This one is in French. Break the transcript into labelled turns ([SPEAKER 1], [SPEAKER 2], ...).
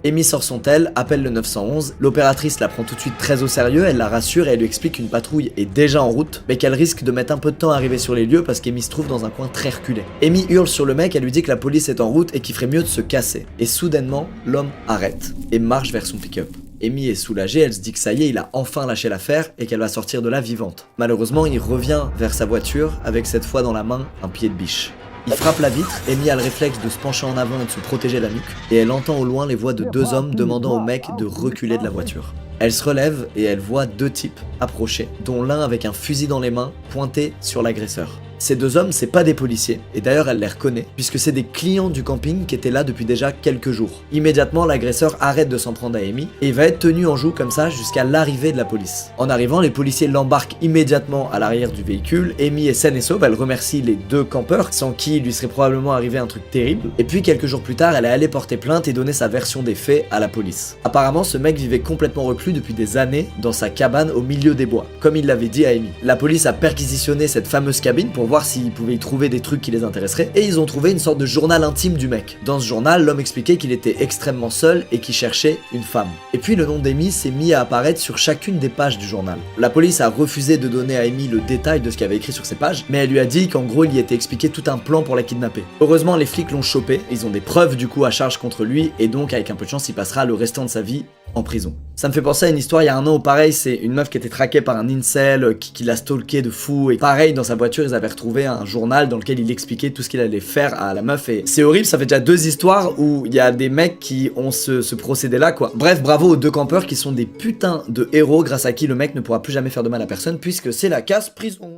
[SPEAKER 1] Amy sort son tel, appelle le 911, l'opératrice la prend tout de suite très au sérieux, elle la rassure et elle lui explique qu'une patrouille est déjà en route, mais qu'elle risque de mettre un peu de temps à arriver sur les lieux parce qu'Amy se trouve dans un coin très reculé. Amy hurle sur le mec, elle lui dit que la police est en route et qu'il ferait mieux de se casser. Et soudainement, l'homme arrête et marche vers son pick-up. Amy est soulagée, elle se dit que ça y est, il a enfin lâché l'affaire et qu'elle va sortir de là vivante. Malheureusement, il revient vers sa voiture avec cette fois dans la main un pied de biche. Il frappe la vitre, Amy a le réflexe de se pencher en avant et de se protéger la nuque, et elle entend au loin les voix de deux hommes demandant au mec de reculer de la voiture. Elle se relève et elle voit deux types approcher, dont l'un avec un fusil dans les mains pointé sur l'agresseur. Ces deux hommes, c'est pas des policiers, et d'ailleurs elle les reconnaît, puisque c'est des clients du camping qui étaient là depuis déjà quelques jours. Immédiatement, l'agresseur arrête de s'en prendre à Amy, et va être tenu en joue comme ça jusqu'à l'arrivée de la police. En arrivant, les policiers l'embarquent immédiatement à l'arrière du véhicule, Amy est saine et sauve, elle remercie les deux campeurs, sans qui il lui serait probablement arrivé un truc terrible, et puis quelques jours plus tard, elle est allée porter plainte et donner sa version des faits à la police. Apparemment, ce mec vivait complètement reclus depuis des années dans sa cabane au milieu des bois, comme il l'avait dit à Amy. La police a perquisitionné cette fameuse cabine pour voir s'ils pouvaient y trouver des trucs qui les intéresseraient, et ils ont trouvé une sorte de journal intime du mec. Dans ce journal, l'homme expliquait qu'il était extrêmement seul et qu'il cherchait une femme. Et puis le nom d'Amy s'est mis à apparaître sur chacune des pages du journal. La police a refusé de donner à Amy le détail de ce qu'il avait écrit sur ces pages, mais elle lui a dit qu'en gros il y était expliqué tout un plan pour la kidnapper. Heureusement, les flics l'ont chopé, ils ont des preuves du coup à charge contre lui, et donc avec un peu de chance il passera le restant de sa vie en prison. Ça me fait penser à une histoire il y a un an où pareil, c'est une meuf qui était traquée par un incel qui l'a stalké de fou, et pareil dans sa voiture ils avaient retrouvé un journal dans lequel il expliquait tout ce qu'il allait faire à la meuf, et c'est horrible, ça fait déjà deux histoires où il y a des mecs qui ont ce procédé là quoi. Bref, bravo aux deux campeurs qui sont des putains de héros grâce à qui le mec ne pourra plus jamais faire de mal à personne puisque c'est la casse prison.